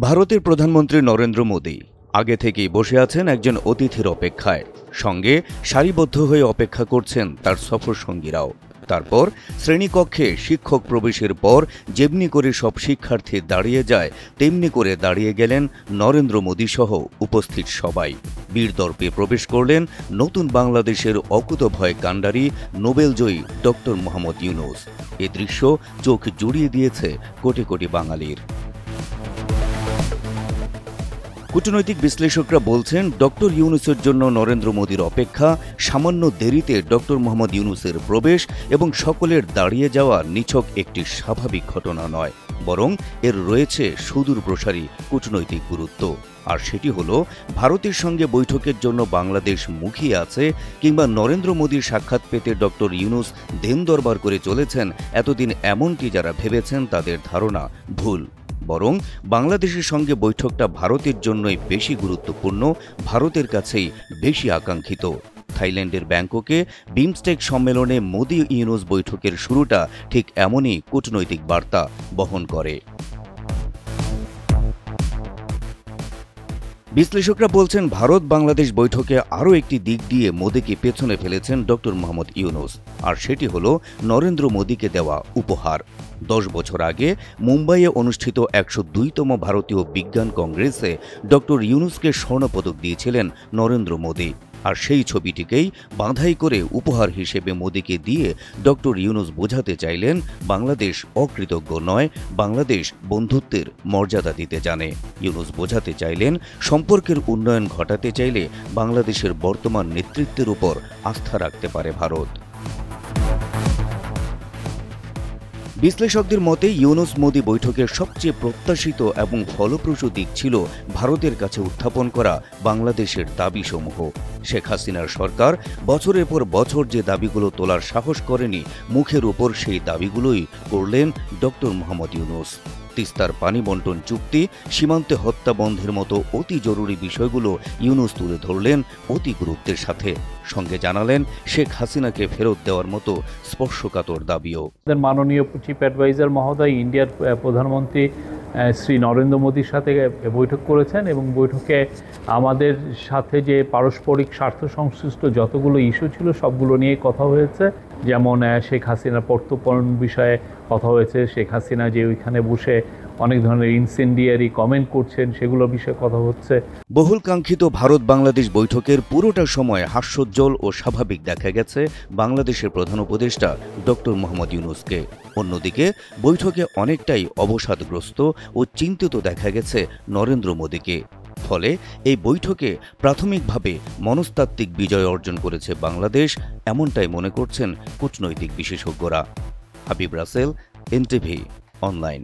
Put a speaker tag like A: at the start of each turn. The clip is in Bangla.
A: ভারতের প্রধানমন্ত্রী নরেন্দ্র মোদী আগে থেকেই বসে আছেন একজন অতিথির অপেক্ষায়। সঙ্গে সারিবদ্ধ হয়ে অপেক্ষা করছেন তার সফর সঙ্গীরাও। তারপর শ্রেণীকক্ষে শিক্ষক প্রবেশের পর যেমনি করে সব শিক্ষার্থী দাঁড়িয়ে যায়, তেমনি করে দাঁড়িয়ে গেলেন নরেন্দ্র মোদী সহ উপস্থিত সবাই। বীরদর্পে প্রবেশ করলেন নতুন বাংলাদেশের অকুতভয় কাণ্ডারি নোবেলজয়ী ডক্টর মোহাম্মদ ইউনূস। এ দৃশ্য চোখ জুড়িয়ে দিয়েছে কোটি কোটি বাঙালির। কূটনৈতিক বিশ্লেষকরা বলছেন, ডক্টর ইউনূসের জন্য নরেন্দ্র মোদীর অপেক্ষা, সামান্য দেরিতে ডক্টর মোহাম্মদ ইউনূসের প্রবেশ এবং সকলের দাঁড়িয়ে যাওয়া নিছক একটি স্বাভাবিক ঘটনা নয়, বরং এর রয়েছে সুদূর প্রসারী কূটনৈতিক গুরুত্ব। আর সেটি হলো, ভারতের সঙ্গে বৈঠকের জন্য বাংলাদেশ মুখিয়ে আছে, কিংবা নরেন্দ্র মোদীর সাক্ষাৎ পেতে ডক্টর ইউনূস দেন দরবার করে চলেছেন এতদিন, এমনটি যারা ভেবেছেন তাদের ধারণা ভুল। বরং বাংলাদেশের সঙ্গে বৈঠকটা ভারতের জন্যই বেশি গুরুত্বপূর্ণ, ভারতের কাছেই বেশি আকাঙ্ক্ষিত। থাইল্যান্ডের ব্যাংককে বিমস্টেক সম্মেলনে মোদী ইউনূস বৈঠকের শুরুটা ঠিক এমনই কূটনৈতিক বার্তা বহন করে। বিশ্লেষকরা বলছেন, ভারত বাংলাদেশ বৈঠকে আরও একটি দিক দিয়ে মোদীকে পেছনে ফেলেছেন ডক্টর মোহাম্মদ ইউনূস, আর সেটি হল নরেন্দ্র মোদীকে দেওয়া উপহার। 10 বছর আগে মুম্বাইয়ে অনুষ্ঠিত 102তম ভারতীয় বিজ্ঞান কংগ্রেসে ডক্টর ইউনূসকে স্বর্ণপদক দিয়েছিলেন নরেন্দ্র মোদী। আর সেই ছবিটিকেই বাঁধাই করে উপহার হিসেবে মোদীকে দিয়ে ডক্টর ইউনূস বোঝাতে চাইলেন, বাংলাদেশ অকৃতজ্ঞ নয়, বাংলাদেশ বন্ধুত্বের মর্যাদা দিতে জানে। ইউনূস বোঝাতে চাইলেন, সম্পর্কের উন্নয়ন ঘটাতে চাইলে বাংলাদেশের বর্তমান নেতৃত্বের উপর আস্থা রাখতে পারে ভারত। বিশ্লেষকদের মতে, ইউনূস মোদী বৈঠকের সবচেয়ে প্রত্যাশিত এবং ফলপ্রসূ দিক ছিল ভারতের কাছে উত্থাপন করা বাংলাদেশের দাবিসমূহ। শেখ হাসিনার সরকার বছরের পর বছর যে দাবিগুলো তোলার সাহস করেনি, মুখের উপর সেই দাবিগুলোই করলেন ডক্টর মোহাম্মদ ইউনূস। তিস্তার পানি বন্টন চুক্তি, সীমান্তে হত্যা বন্ধের মতো অতি জরুরি বিষয়গুলো ইউনূস তুলে ধরলেন অতি গুরুত্বের সাথে। সঙ্গে জানালেন, শেখ হাসিনাকে ফেরত দেওয়ার মতো স্পর্শকাতর দাবিও।
B: মাননীয় চিফ অ্যাডভাইজার মহোদয় ইন্ডিয়ার প্রধানমন্ত্রী শ্রী নরেন্দ্র মোদীর সাথে বৈঠক করেছেন এবং বৈঠকে আমাদের সাথে যে পারস্পরিক স্বার্থ সংশ্লিষ্ট যতগুলো ইস্যু ছিল সবগুলো নিয়ে কথা হয়েছে। যেমন শেখ হাসিনার প্রত্যর্পণ বিষয়ে কথা হয়েছে, শেখ হাসিনা যে ওইখানে বসে অনেক ধরনের ইনসেন্ডিয়ারি কমেন্ট করছেন সেগুলো বিষয়ে কথা হচ্ছে।
A: বহুল কাঙ্ক্ষিত ভারত বাংলাদেশ বৈঠকের পুরোটা সময় হাস্যোজ্জ্বল ও স্বাভাবিক দেখা গেছে বাংলাদেশের প্রধান উপদেষ্টা ডক্টর মোহাম্মদ ইউনূসকে। অন্যদিকে বৈঠকে অনেকটাই অবসাদগ্রস্ত ও চিন্তিত দেখা গেছে নরেন্দ্র মোদীকে। ফলে এই বৈঠকে প্রাথমিকভাবে মনস্তাত্ত্বিক বিজয় অর্জন করেছে বাংলাদেশ, এমনটাই মনে করছেন কূটনৈতিক বিশেষজ্ঞরা। Habib Rasel, NTV online.